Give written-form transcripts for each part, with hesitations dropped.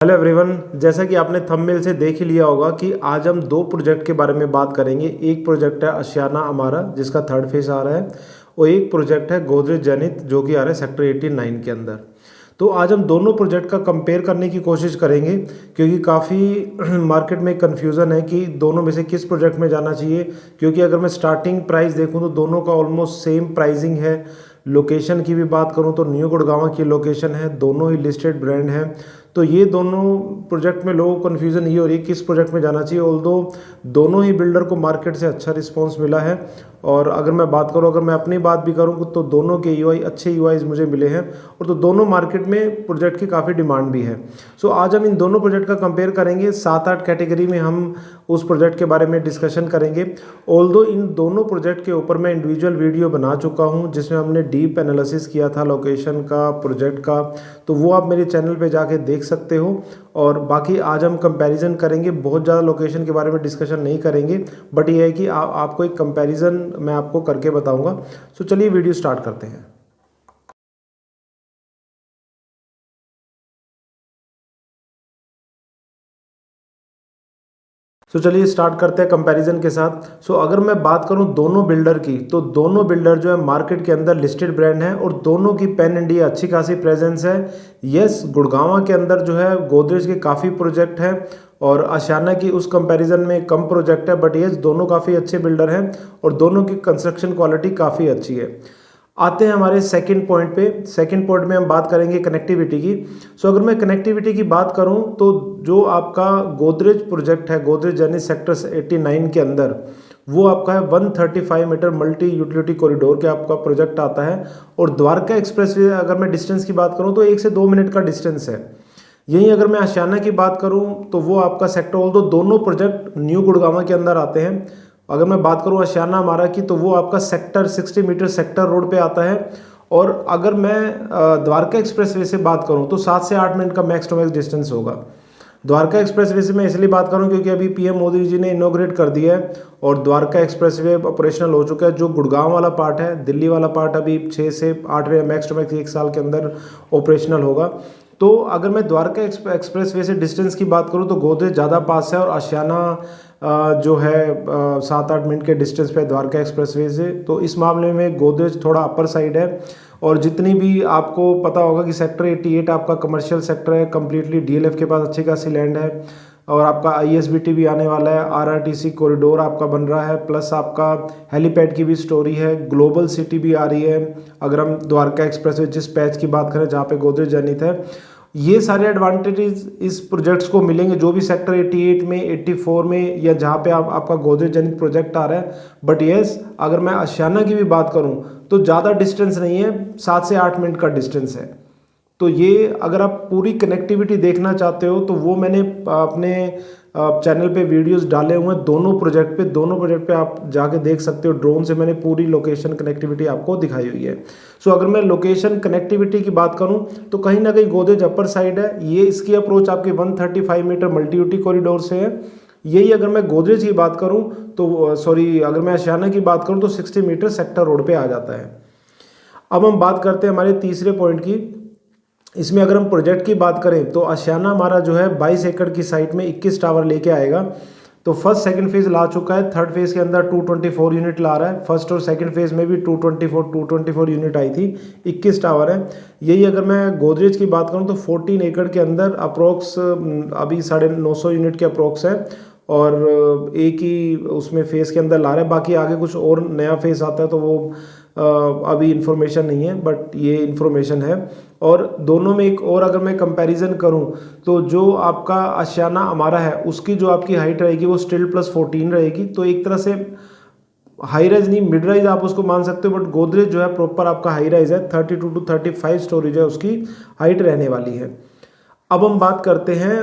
Hello everyone, जैसा कि आपने थंबनेल से देख ही लिया होगा कि आज हम दो प्रोजेक्ट के बारे में बात करेंगे। एक प्रोजेक्ट है आशियाना अमारा जिसका थर्ड फेज आ रहा है और एक प्रोजेक्ट है गोदरेज जेनिथ जो कि आ रहा है सेक्टर 89 के अंदर। तो आज हम दोनों प्रोजेक्ट का कंपेयर करने की कोशिश करेंगे क्योंकि काफ़ी मार्केट में कन्फ्यूज़न है कि दोनों में से किस प्रोजेक्ट में जाना चाहिए। क्योंकि अगर मैं स्टार्टिंग प्राइस देखूं तो दोनों का ऑलमोस्ट सेम प्राइसिंग है। लोकेशन की भी बात करूं तो न्यू गुड़गांव की लोकेशन है, दोनों ही लिस्टेड ब्रांड हैं। तो ये दोनों प्रोजेक्ट में लोगों को कन्फ्यूज़न ये हो रही है किस प्रोजेक्ट में जाना चाहिए। ऑल्दो दोनों ही बिल्डर को मार्केट से अच्छा रिस्पांस मिला है। और अगर मैं बात करूं, अगर मैं अपनी बात भी करूं तो दोनों के यूआई अच्छे यूआईज मुझे मिले हैं और तो दोनों मार्केट में प्रोजेक्ट की काफ़ी डिमांड भी है। सो आज हम इन दोनों प्रोजेक्ट का कंपेयर करेंगे। 7-8 कैटेगरी में हम उस प्रोजेक्ट के बारे में डिस्कशन करेंगे। ऑल्दो इन दोनों प्रोजेक्ट के ऊपर मैं इंडिविजुअल वीडियो बना चुका हूं जिसमें हमने डीप एनालिसिस किया था लोकेशन का, प्रोजेक्ट का, तो वो आप मेरे चैनल पे जाके देख सकते हो। और बाकी आज हम कंपैरिजन करेंगे, बहुत ज़्यादा लोकेशन के बारे में डिस्कशन नहीं करेंगे, बट ये है कि आपको एक कंपैरिजन मैं आपको करके बताऊंगा। सो चलिए वीडियो स्टार्ट करते हैं। चलिए स्टार्ट करते हैं कंपैरिजन के साथ। अगर मैं बात करूं दोनों बिल्डर की, तो दोनों बिल्डर जो है मार्केट के अंदर लिस्टेड ब्रांड हैं और दोनों की पैन इंडिया अच्छी खासी प्रेजेंस है। यस, गुड़गांव के अंदर जो है गोदरेज के काफ़ी प्रोजेक्ट हैं और आशियाना की उस कंपैरिजन में कम प्रोजेक्ट है, बट यस दोनों काफ़ी अच्छे बिल्डर हैं और दोनों की कंस्ट्रक्शन क्वालिटी काफ़ी अच्छी है। आते हैं हमारे सेकंड पॉइंट पे। सेकंड पॉइंट में हम बात करेंगे कनेक्टिविटी की। अगर मैं कनेक्टिविटी की बात करूं तो जो आपका गोदरेज प्रोजेक्ट है, गोदरेज जेनिथ सेक्टर 89 के अंदर, वो आपका है 135 मीटर मल्टी यूटिलिटी कॉरिडोर के आपका प्रोजेक्ट आता है। और द्वारका एक्सप्रेस वे अगर मैं डिस्टेंस की बात करूँ तो 1 से 2 मिनट का डिस्टेंस है। यहीं अगर मैं आशियाना की बात करूं तो वो आपका सेक्टर, ऑल्दो दोनों प्रोजेक्ट न्यू गुड़गांव के अंदर आते हैं। अगर मैं बात करूं आशियाना हमारा की, तो वो आपका सेक्टर 60 मीटर सेक्टर रोड पे आता है। और अगर मैं द्वारका एक्सप्रेस वे से बात करूं तो 7 से 8 मिनट का मैक्स टू मैक्स डिस्टेंस होगा। द्वारका एक्सप्रेस वे से मैं इसलिए बात करूं क्योंकि अभी पीएम मोदी जी ने इनोग्रेट कर दिया है और द्वारका एक्सप्रेस वे ऑपरेशनल हो चुका है। जो गुड़गांव वाला पार्ट है, दिल्ली वाला पार्ट अभी 6 से 8 मैक्स टू मैक्स 1 साल के अंदर ऑपरेशनल होगा। तो अगर मैं द्वारका एक्सप्रेस वे से डिस्टेंस की बात करूं तो गोदरेज ज़्यादा पास है और आशियाना जो है 7-8 मिनट के डिस्टेंस पे द्वारका एक्सप्रेस वे से। तो इस मामले में गोदरेज थोड़ा अपर साइड है। और जितनी भी आपको पता होगा कि सेक्टर 88 आपका कमर्शियल सेक्टर है, कम्प्लीटली डीएलएफ के पास अच्छी खासी लैंड है और आपका आईएसबीटी भी आने वाला है, आरआरटीसी कॉरिडोर आपका बन रहा है, प्लस आपका हेलीपैड की भी स्टोरी है, ग्लोबल सिटी भी आ रही है। अगर हम द्वारका एक्सप्रेस वे जिस पैच की बात करें जहाँ पे गोदरेज जेनिथ है, ये सारे एडवांटेजेस इस प्रोजेक्ट्स को मिलेंगे जो भी सेक्टर 88 में, 84 में या जहाँ पे आपका गोदरेज जेनिथ प्रोजेक्ट आ रहा है। बट येस, अगर मैं आशियाना की भी बात करूँ तो ज़्यादा डिस्टेंस नहीं है, 7 से 8 मिनट का डिस्टेंस है। तो ये अगर आप पूरी कनेक्टिविटी देखना चाहते हो तो वो मैंने अपने चैनल पे वीडियोस डाले हुए हैं दोनों प्रोजेक्ट पे आप जाके देख सकते हो। ड्रोन से मैंने पूरी लोकेशन कनेक्टिविटी आपको दिखाई हुई है। अगर मैं लोकेशन कनेक्टिविटी की बात करूं तो कहीं ना कहीं गोदरेज अपर साइड है। ये इसकी अप्रोच आपकी 135 मीटर मल्टी यूटी कॉरिडोर से है। यही अगर मैं गोदरेज की बात करूं तो अगर मैं आशियाना की बात करूं तो 60 मीटर सेक्टर रोड पे आ जाता है। अब हम बात करते हैं हमारे तीसरे पॉइंट की। इसमें अगर हम प्रोजेक्ट की बात करें तो आशियाना हमारा जो है 22 एकड़ की साइट में 21 टावर लेके आएगा। तो फर्स्ट सेकंड फेज ला चुका है, थर्ड फेज के अंदर 224 यूनिट ला रहा है। फर्स्ट और सेकंड फेज में भी 224 यूनिट आई थी, 21 टावर है। यही अगर मैं गोदरेज की बात करूं तो 14 एकड़ के अंदर अप्रोक्स अभी 950 यूनिट के अप्रोक्स है और एक ही उसमें फेज के अंदर ला रहा है। बाकी आगे कुछ और नया फेज आता है तो वो अभी इन्फॉर्मेशन नहीं है, बट ये इन्फॉर्मेशन है। और दोनों में एक और अगर मैं कंपैरिजन करूं तो जो आपका आशियाना हमारा है उसकी जो आपकी हाइट रहेगी वो स्टिल प्लस 14 रहेगी। तो एक तरह से हाई राइज नहीं, मिड राइज आप उसको मान सकते हो, बट गोदरेज जो है प्रॉपर आपका हाई राइज है। 32 to 35 स्टोरेज है उसकी हाइट रहने वाली है। अब हम बात करते हैं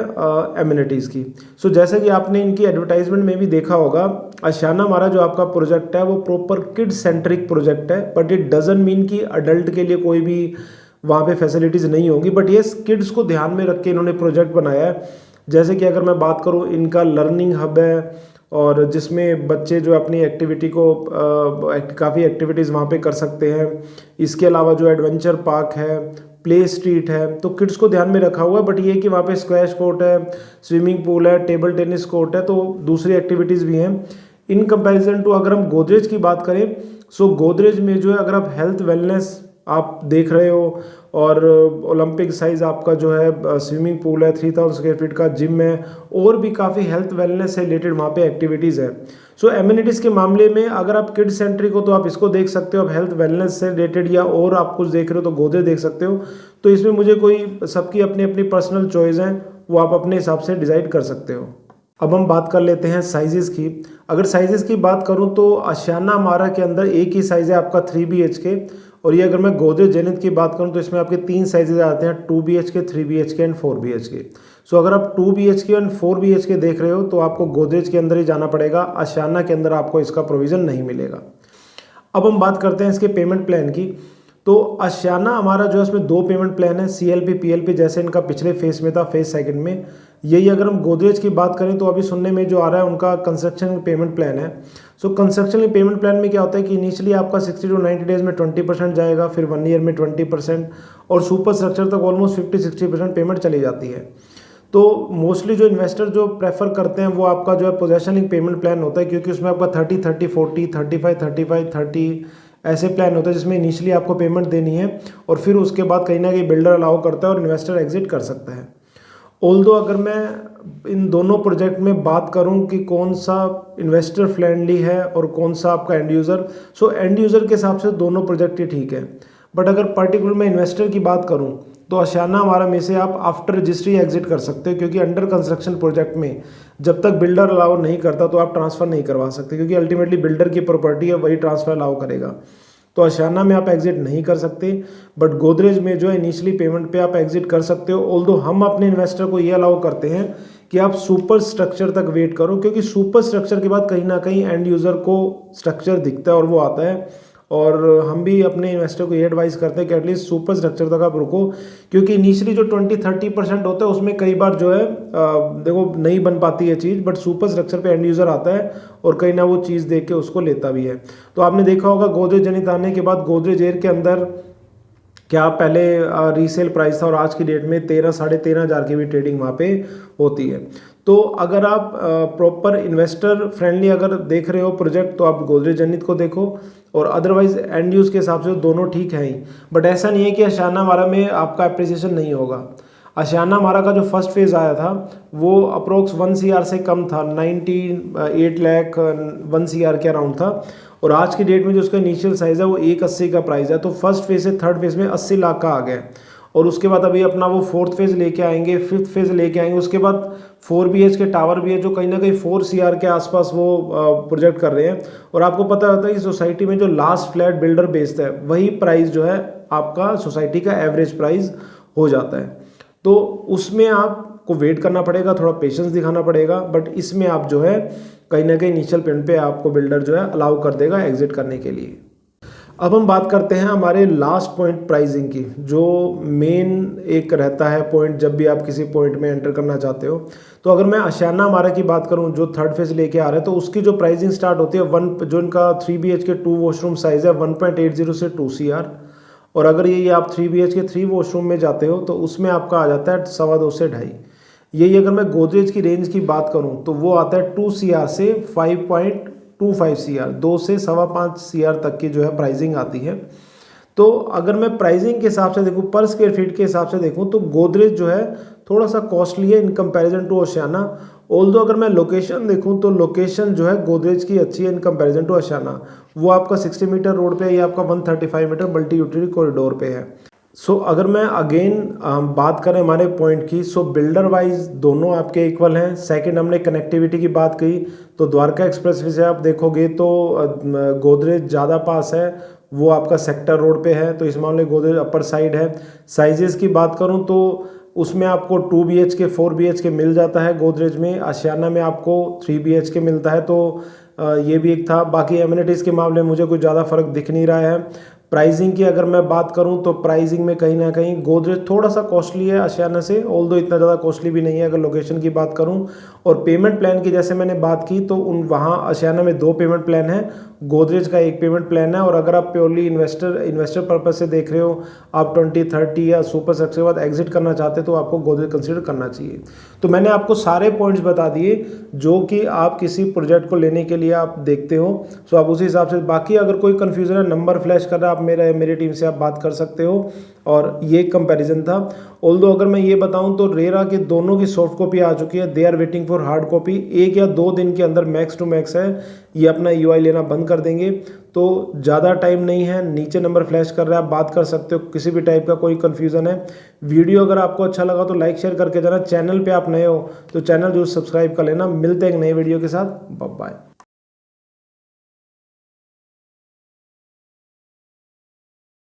एमिनिटीज़ की। जैसे कि आपने इनकी एडवर्टाइजमेंट में भी देखा होगा, आशियाना हमारा जो आपका प्रोजेक्ट है वो प्रॉपर किड सेंट्रिक प्रोजेक्ट है, बट इट डजंट मीन कि अडल्ट के लिए कोई भी वहाँ पे फैसिलिटीज़ नहीं होंगी। बट ये किड्स को ध्यान में रख के इन्होंने प्रोजेक्ट बनाया है। जैसे कि अगर मैं बात करूँ, इनका लर्निंग हब है और जिसमें बच्चे जो अपनी एक्टिविटी को काफ़ी एक्टिविटीज़ वहाँ पे कर सकते हैं। इसके अलावा जो एडवेंचर पार्क है, प्ले स्ट्रीट है, तो किड्स को ध्यान में रखा हुआ है। बट ये कि वहाँ पे स्क्वैश कोर्ट है, स्विमिंग पूल है, टेबल टेनिस कोर्ट है, तो दूसरी एक्टिविटीज़ भी हैं। इन कंपैरिजन टू अगर हम गोदरेज की बात करें, सो गोदरेज में जो है अगर आप हेल्थ वेलनेस आप देख रहे हो और ओलंपिक साइज आपका जो है स्विमिंग पूल है, 3000 स्क्वायर फीट का जिम है, और भी काफ़ी हेल्थ वेलनेस से रिलेटेड वहाँ पे एक्टिविटीज़ है। सो एमिनिटीज़ के मामले में अगर आप किड सेंट्रिक हो तो आप इसको देख सकते हो, आप हेल्थ वेलनेस से रिलेटेड या और आप कुछ देख रहे हो तो गोदरेज देख सकते हो। तो इसमें मुझे कोई, सबकी अपनी अपनी पर्सनल चॉइस हैं, वो आप अपने हिसाब से डिसाइड कर सकते हो। अब हम बात कर लेते हैं साइजेस की। अगर साइजेस की बात करूं तो आशियाना अमारा के अंदर एक ही साइज़ है आपका 3 BHK, और ये अगर मैं गोदरेज जेनिथ की बात करूं तो इसमें आपके 3 साइजेज आते हैं, 2 BHK, 3 BHK एंड 4 BHK। सो अगर आप 2 BHK एंड 4 BHK देख रहे हो तो आपको गोदरेज के अंदर ही जाना पड़ेगा, आशियाना के अंदर आपको इसका प्रोविज़न नहीं मिलेगा। अब हम बात करते हैं इसके पेमेंट प्लान की। तो आशियाना हमारा जो है उसमें 2 पेमेंट प्लान है, CLP PLP, जैसे इनका पिछले फेज में था, फेज सेकंड में। यही अगर हम गोदरेज की बात करें तो अभी सुनने में जो आ रहा है उनका कंस्ट्रक्शन पेमेंट प्लान है। सो कंस्ट्रक्शन पेमेंट प्लान में क्या होता है कि इनिशियली आपका 60 to 90 डेज में 20% जाएगा, फिर 1 ईयर में 20%, और सुपर स्ट्रक्चर तक ऑलमोस्ट 50-60% पेमेंट चली जाती है। तो मोस्टली जो इन्वेस्टर जो प्रेफर करते हैं वो आपका जो है पोजेशनिंग पेमेंट प्लान होता है, क्योंकि उसमें आपका 30-30-40, 35-35-30 ऐसे प्लान होता है जिसमें इनिशियली आपको पेमेंट देनी है और फिर उसके बाद कहीं ना कहीं बिल्डर अलाउ करता है और इन्वेस्टर एग्जिट कर सकता है। ऑल्दो अगर मैं इन दोनों प्रोजेक्ट में बात करूं कि कौन सा इन्वेस्टर फ्रेंडली है और कौन सा आपका end user, so end user के हिसाब से दोनों प्रोजेक्ट ही ठीक है। बट अगर पर्टिकुलर मैं इन्वेस्टर की बात करूं तो आशियाना हमारा में से आप आफ्टर रजिस्ट्री एग्जिट कर सकते हो, क्योंकि अंडर कंस्ट्रक्शन प्रोजेक्ट में जब तक बिल्डर अलाउ नहीं करता तो आप ट्रांसफ़र नहीं करवा सकते, क्योंकि अल्टीमेटली बिल्डर की प्रॉपर्टी है, वही ट्रांसफ़र अलाउ करेगा। तो आशियाना में आप एग्जिट नहीं कर सकते, बट गोदरेज में जो है इनिशियली पेमेंट पे आप एग्जिट कर सकते हो। ऑल्दो हम अपने इन्वेस्टर को ये अलाउ करते हैं कि आप सुपर स्ट्रक्चर तक वेट करो, क्योंकि सुपर स्ट्रक्चर के बाद कहीं ना कहीं एंड यूज़र को स्ट्रक्चर दिखता है और वो आता है। और हम भी अपने इन्वेस्टर को ये एडवाइस करते हैं कि एटलीस्ट सुपर स्ट्रक्चर तक आप रुको, क्योंकि इनिशियली जो 20-30% होता है उसमें कई बार जो है देखो नहीं बन पाती है चीज़, बट सुपर स्ट्रक्चर पे एंड यूज़र आता है और कहीं ना वो चीज़ देख के उसको लेता भी है। तो आपने देखा होगा गोदरेज जेनिथ आने के बाद गोदरेज एयर के अंदर क्या पहले रीसेल प्राइस था और आज की डेट में 13-13.5 हज़ार की भी ट्रेडिंग वहाँ पे होती है। तो अगर आप प्रॉपर इन्वेस्टर फ्रेंडली अगर देख रहे हो प्रोजेक्ट तो आप गोदरेज जेनिथ को देखो, और अदरवाइज एंड यूज़ के हिसाब से दोनों ठीक है ही। बट ऐसा नहीं है कि आशियाना हमारा में आपका अप्रिसिएशन नहीं होगा। आशियाना हमारा का जो फर्स्ट फेज़ आया था वो अप्रोक्स 1 CR से कम था, 98 लाख 1 CR के अराउंड था, और आज की डेट में जो उसका इनिशियल साइज़ है वो 180 का प्राइस है। तो फर्स्ट फेज़ से थर्ड फेज़ में 80 लाख का आ गया, और उसके बाद अभी अपना वो फोर्थ फेज़ लेके आएंगे, फिफ्थ फेज़ लेके आएंगे। उसके बाद 4 BHK टावर भी है जो कहीं ना कहीं 4 CR के आसपास वो प्रोजेक्ट कर रहे हैं। और आपको पता होता है कि सोसाइटी में जो लास्ट फ्लैट बिल्डर बेचता है वही प्राइस जो है आपका सोसाइटी का एवरेज प्राइस हो जाता है। तो उसमें आपको वेट करना पड़ेगा, थोड़ा पेशेंस दिखाना पड़ेगा, बट इसमें आप जो है कहीं ना कहीं इनिशियल पेमेंट पे आपको बिल्डर जो है अलाउ कर देगा एग्जिट करने के लिए। अब हम बात करते हैं हमारे लास्ट पॉइंट प्राइसिंग की, जो मेन एक रहता है पॉइंट जब भी आप किसी पॉइंट में एंटर करना चाहते हो। तो अगर मैं आशियाना हमारा की बात करूं जो थर्ड फेज लेके आ रहे हैं, तो उसकी जो प्राइसिंग स्टार्ट होती है जो इनका 3 BHK 2 वॉशरूम साइज़ है 1.80 से 2 CR, और अगर ये आप 3 BHK 3 वॉशरूम में जाते हो तो उसमें आपका आ जाता है 2.25 से 2.5। यही अगर मैं गोदरेज की रेंज की बात करूं तो वो आता है 2 CR से 5.25 CR, 2 से 5.25 CR तक की जो है प्राइसिंग आती है। तो अगर मैं प्राइसिंग के हिसाब से देखूं, पर स्क्वायर फीट के हिसाब से देखूं, तो गोदरेज जो है थोड़ा सा कॉस्टली है in comparison to Ashiyana. Although अगर मैं लोकेशन देखूं तो लोकेशन जो है गोदरेज की अच्छी है इन कंपैरिजन टू आशियाना। वो आपका 60 मीटर रोड पे है, ये आपका 135 मीटर मल्टी यूटिलिटी कॉरिडोर पे है। सो अगर मैं अगेन बात करें हमारे पॉइंट की, सो बिल्डर वाइज दोनों आपके इक्वल हैं। सेकंड हमने कनेक्टिविटी की बात की, तो द्वारका एक्सप्रेसवे से आप देखोगे तो गोदरेज ज़्यादा पास है, वो आपका सेक्टर रोड पे है, तो इस मामले में गोदरेज अपर साइड है। साइजेस की बात करूं तो उसमें आपको 2 BHK 4 BHK मिल जाता है गोदरेज में, आशियाना में आपको 3 BHK मिलता है। तो ये भी एक था। बाकी एमिनिटीज़ के मामले में मुझे कुछ ज़्यादा फ़र्क दिख नहीं रहा है। प्राइसिंग की अगर मैं बात करूं तो प्राइसिंग में कहीं ना कहीं गोदरेज थोड़ा सा कॉस्टली है आशियाना से, ऑल्दो इतना ज़्यादा कॉस्टली भी नहीं है अगर लोकेशन की बात करूं। और पेमेंट प्लान की जैसे मैंने बात की तो वहाँ आशियाना में 2 पेमेंट प्लान है, गोदरेज का 1 पेमेंट प्लान है। और अगर आप प्योरली इन्वेस्टर पर्पज से देख रहे हो, आप 2030 या सुपर सक्सेस के बाद एग्जिट करना चाहते तो आपको गोदरेज कंसिडर करना चाहिए। तो मैंने आपको सारे पॉइंट्स बता दिए जो कि आप किसी प्रोजेक्ट को लेने के लिए आप देखते हो। सो आप उसी हिसाब से, बाकी अगर कोई कंफ्यूजन है, नंबर फ्लैश कर रहा है, आप मेरी टीम से आप बात कर सकते हो। और ये कंपैरिजन था। ऑल्दो अगर मैं ये बताऊं तो रेरा के दोनों की सॉफ्ट कॉपी आ चुकी है, they are waiting for hard copy. 1 या 2 दिन के अंदर मैक्स टू मैक्स है, ये अपना यूआई लेना बंद कर देंगे। तो ज़्यादा टाइम नहीं है, नीचे नंबर फ्लैश कर रहा है, आप बात कर सकते हो। किसी भी टाइप का कोई कन्फ्यूज़न है, वीडियो अगर आपको अच्छा लगा तो लाइक शेयर करके जाना। चैनल पे आप नए हो तो चैनल जरूर सब्सक्राइब कर लेना। मिलते हैं एक नए वीडियो के साथ, बाय बाय।